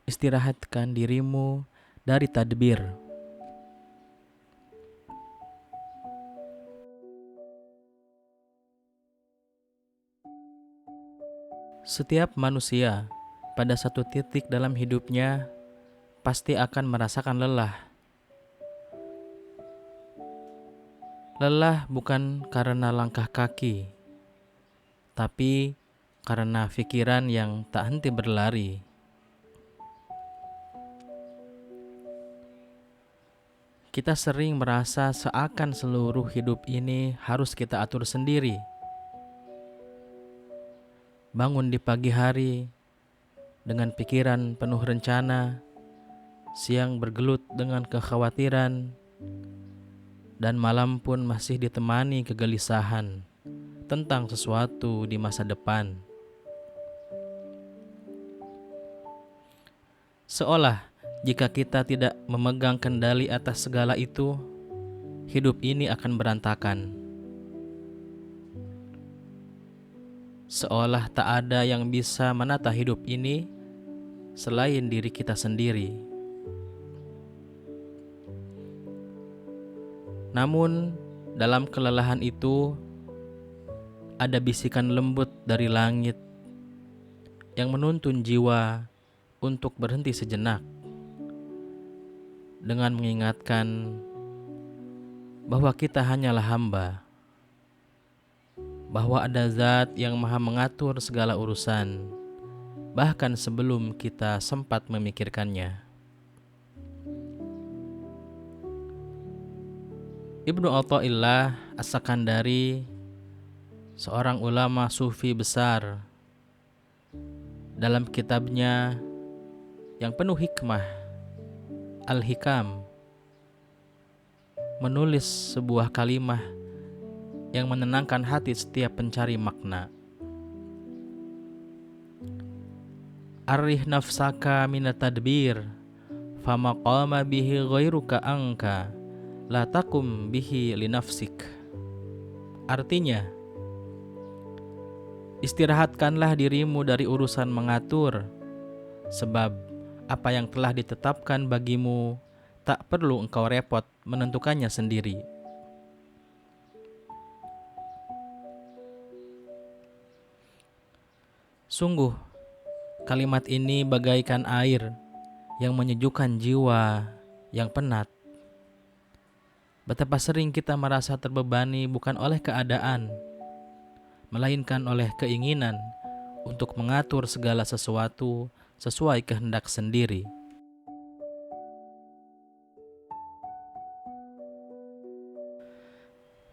Istirahatkan dirimu dari tadbir. Setiap manusia pada satu titik dalam hidupnya pasti akan merasakan lelah. Lelah bukan karena langkah kaki, tapi karena pikiran yang tak henti berlari. Kita sering merasa seakan seluruh hidup ini harus kita atur sendiri. Bangun di pagi hari dengan pikiran penuh rencana, siang bergelut dengan kekhawatiran, dan malam pun masih ditemani kegelisahan tentang sesuatu di masa depan. Seolah jika kita tidak memegang kendali atas segala itu, hidup ini akan berantakan. Seolah tak ada yang bisa menata hidup ini selain diri kita sendiri. Namun, dalam kelelahan itu, ada bisikan lembut dari langit yang menuntun jiwa untuk berhenti sejenak, dengan mengingatkan bahwa kita hanyalah hamba, bahwa ada zat yang maha mengatur segala urusan, bahkan sebelum kita sempat memikirkannya. Ibnu Athaillah As-Sakandari, seorang ulama sufi besar, dalam kitabnya yang penuh hikmah, Al-Hikam, menulis sebuah kalimah yang menenangkan hati setiap pencari makna. Arih nafsaka minat tadbir, fama qama bihi ghairuka angka, la takum bihi linafsik. Artinya, istirahatkanlah dirimu dari urusan mengatur, sebab apa yang telah ditetapkan bagimu tak perlu engkau repot menentukannya sendiri. Sungguh, kalimat ini bagaikan air yang menyejukkan jiwa yang penat. Betapa sering kita merasa terbebani bukan oleh keadaan, melainkan oleh keinginan untuk mengatur segala sesuatu sesuai kehendak sendiri.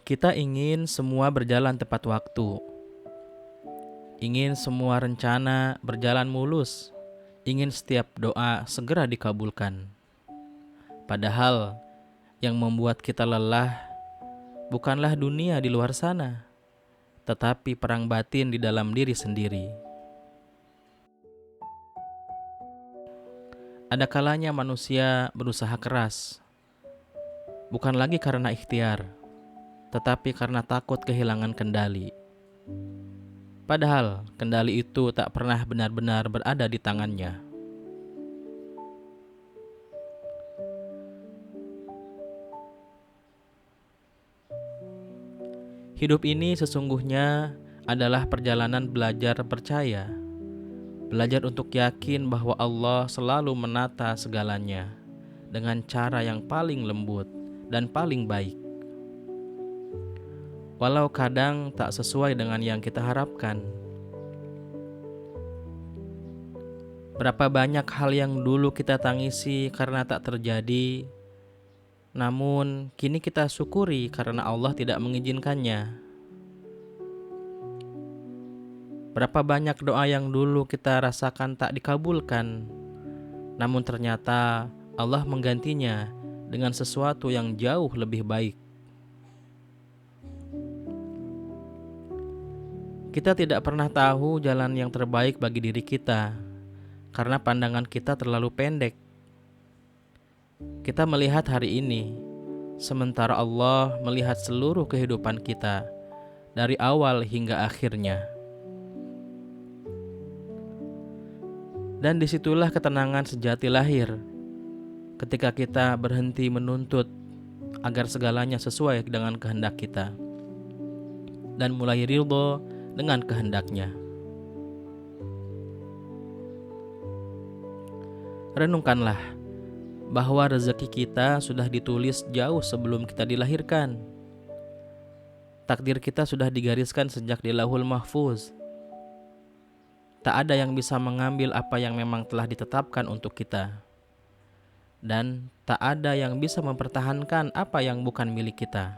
Kita ingin semua berjalan tepat waktu, ingin semua rencana berjalan mulus, ingin setiap doa segera dikabulkan. Padahal yang membuat kita lelah bukanlah dunia di luar sana, tetapi perang batin di dalam diri sendiri. Ada kalanya manusia berusaha keras, bukan lagi karena ikhtiar, tetapi karena takut kehilangan kendali. Padahal kendali itu tak pernah benar-benar berada di tangannya. Hidup ini sesungguhnya adalah perjalanan belajar percaya, belajar untuk yakin bahwa Allah selalu menata segalanya dengan cara yang paling lembut dan paling baik. Walau kadang tak sesuai dengan yang kita harapkan. Berapa banyak hal yang dulu kita tangisi karena tak terjadi, namun kini kita syukuri karena Allah tidak mengizinkannya. Berapa banyak doa yang dulu kita rasakan tak dikabulkan, namun ternyata Allah menggantinya dengan sesuatu yang jauh lebih baik. Kita tidak pernah tahu jalan yang terbaik bagi diri kita, karena pandangan kita terlalu pendek. Kita melihat hari ini, sementara Allah melihat seluruh kehidupan kita dari awal hingga akhirnya. Dan disitulah ketenangan sejati lahir, ketika kita berhenti menuntut agar segalanya sesuai dengan kehendak kita, dan mulai ridho dengan kehendaknya. Renungkanlah bahwa rezeki kita sudah ditulis jauh sebelum kita dilahirkan. Takdir kita sudah digariskan sejak di Lauhul Mahfuz. Tak ada yang bisa mengambil apa yang memang telah ditetapkan untuk kita. Dan tak ada yang bisa mempertahankan apa yang bukan milik kita.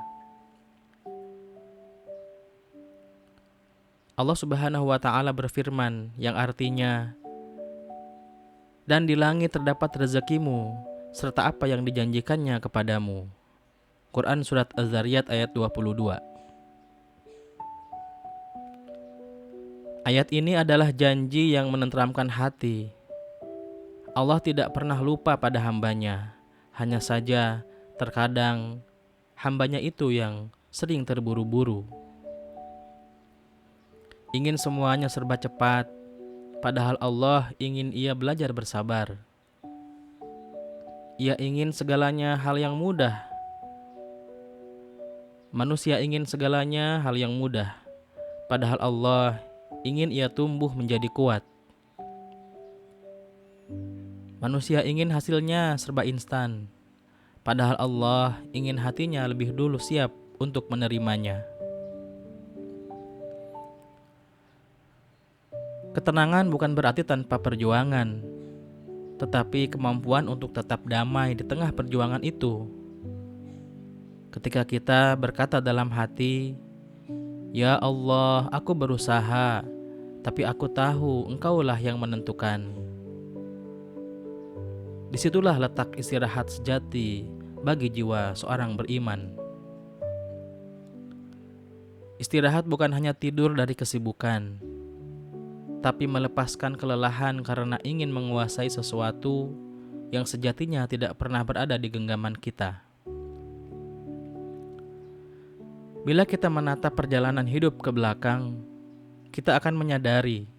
Allah Subhanahu wa Ta'ala berfirman yang artinya, dan di langit terdapat rezekimu serta apa yang dijanjikannya kepadamu. Quran Surat Az-Zariyat ayat 22. Ayat ini adalah janji yang menenteramkan hati. Allah tidak pernah lupa pada hambanya. Hanya saja terkadang hambanya itu yang sering terburu-buru. Ingin semuanya serba cepat, padahal Allah ingin ia belajar bersabar. Ia ingin segalanya hal yang mudah. Manusia ingin segalanya hal yang mudah, padahal Allah ingin ia tumbuh menjadi kuat. Manusia ingin hasilnya serba instan, padahal Allah ingin hatinya lebih dulu siap untuk menerimanya. Ketenangan bukan berarti tanpa perjuangan, tetapi kemampuan untuk tetap damai di tengah perjuangan itu. Ketika kita berkata dalam hati, "Ya Allah, aku berusaha, tapi aku tahu Engkaulah yang menentukan." Disitulah letak istirahat sejati bagi jiwa seorang beriman. Istirahat bukan hanya tidur dari kesibukan, tapi melepaskan kelelahan karena ingin menguasai sesuatu yang sejatinya tidak pernah berada di genggaman kita. Bila kita menatap perjalanan hidup ke belakang, kita akan menyadari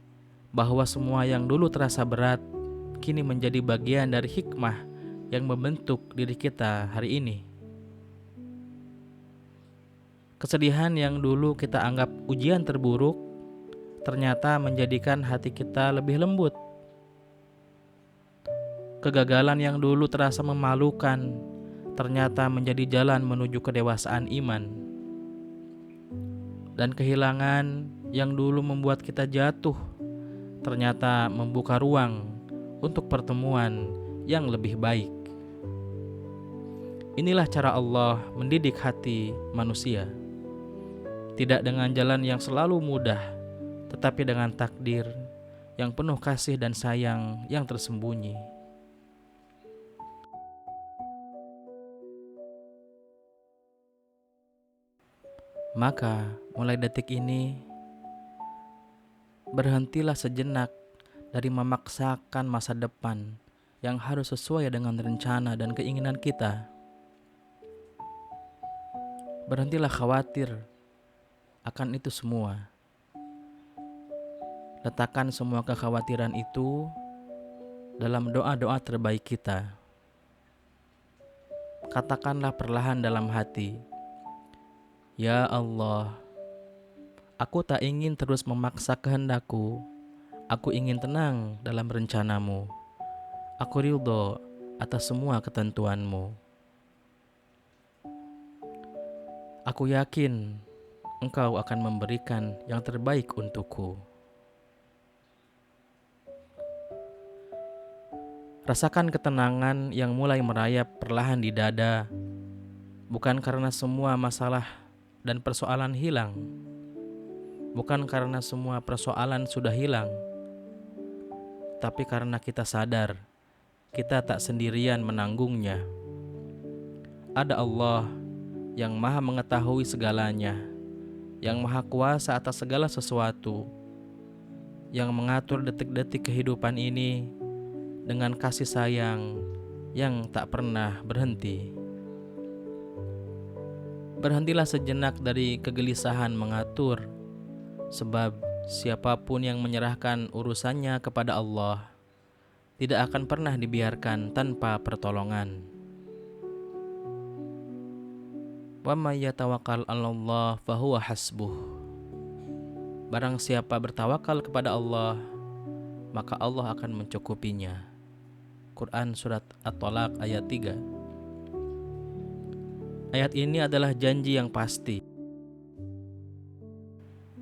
bahwa semua yang dulu terasa berat kini menjadi bagian dari hikmah yang membentuk diri kita hari ini. Kesedihan yang dulu kita anggap ujian terburuk ternyata menjadikan hati kita lebih lembut. Kegagalan yang dulu terasa memalukan ternyata menjadi jalan menuju kedewasaan iman. Dan kehilangan yang dulu membuat kita jatuh ternyata membuka ruang untuk pertemuan yang lebih baik. Inilah cara Allah mendidik hati manusia. Tidak dengan jalan yang selalu mudah, tetapi dengan takdir yang penuh kasih dan sayang yang tersembunyi. Maka, mulai detik ini, berhentilah sejenak dari memaksakan masa depan yang harus sesuai dengan rencana dan keinginan kita. Berhentilah khawatir akan itu semua. Letakkan semua kekhawatiran itu dalam doa-doa terbaik kita. Katakanlah perlahan dalam hati, "Ya Allah, aku tak ingin terus memaksa kehendakku. Aku ingin tenang dalam rencanamu. Aku ridho atas semua ketentuanmu. Aku yakin Engkau akan memberikan yang terbaik untukku." Rasakan ketenangan yang mulai merayap perlahan di dada, bukan karena semua masalah dan persoalan hilang, bukan karena semua persoalan sudah hilang, tapi karena kita sadar kita tak sendirian menanggungnya. Ada Allah yang Maha mengetahui segalanya, yang Maha kuasa atas segala sesuatu, yang mengatur detik-detik kehidupan ini dengan kasih sayang yang tak pernah berhenti. Berhentilah sejenak dari kegelisahan mengatur, sebab siapapun yang menyerahkan urusannya kepada Allah tidak akan pernah dibiarkan tanpa pertolongan. Wa may yatawakkal 'alallah fahuwa hasbuh. Barang siapa bertawakal kepada Allah, maka Allah akan mencukupinya. Quran Surat At-Tolaq ayat 3. Ayat ini adalah janji yang pasti.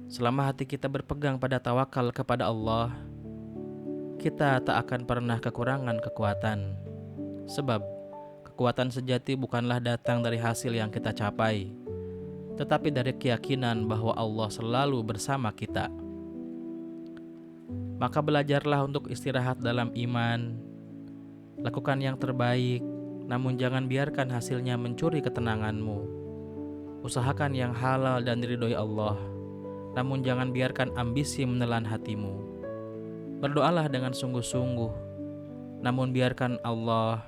Selama hati kita berpegang pada tawakal kepada Allah, kita tak akan pernah kekurangan kekuatan. Sebab kekuatan sejati bukanlah datang dari hasil yang kita capai, tetapi dari keyakinan bahwa Allah selalu bersama kita. Maka belajarlah untuk istirahat dalam iman. Lakukan yang terbaik, namun jangan biarkan hasilnya mencuri ketenanganmu. Usahakan yang halal dan diridhoi Allah, namun jangan biarkan ambisi menelan hatimu. Berdoalah dengan sungguh-sungguh, namun biarkan Allah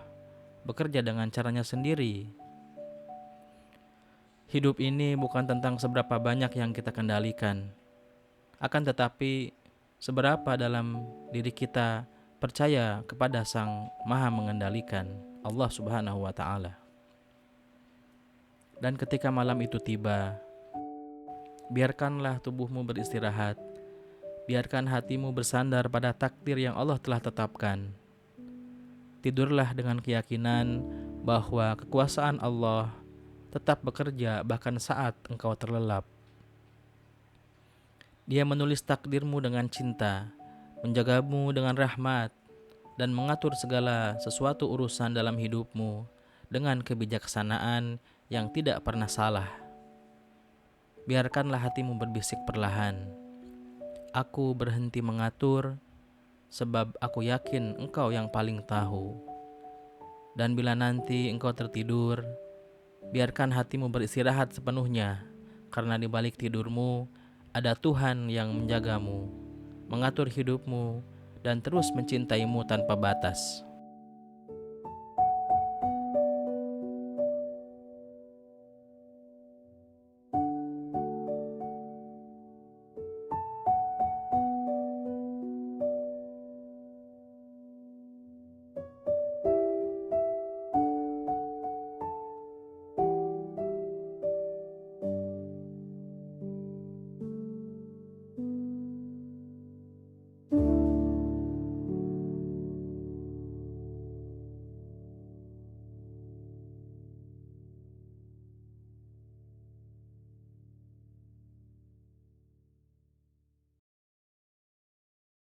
bekerja dengan caranya sendiri. Hidup ini bukan tentang seberapa banyak yang kita kendalikan, akan tetapi seberapa dalam diri kita percaya kepada Sang Maha Mengendalikan, Allah Subhanahu wa Ta'ala. Dan ketika malam itu tiba, biarkanlah tubuhmu beristirahat, biarkan hatimu bersandar pada takdir yang Allah telah tetapkan. Tidurlah dengan keyakinan bahwa kekuasaan Allah tetap bekerja bahkan saat engkau terlelap. Dia menulis takdirmu dengan cinta, menjagamu dengan rahmat, dan mengatur segala sesuatu urusan dalam hidupmu dengan kebijaksanaan yang tidak pernah salah. Biarkanlah hatimu berbisik perlahan, "Aku berhenti mengatur, sebab aku yakin engkau yang paling tahu." Dan bila nanti engkau tertidur, biarkan hatimu beristirahat sepenuhnya, karena di balik tidurmu ada Tuhan yang menjagamu, mengatur hidupmu, dan terus mencintaimu tanpa batas.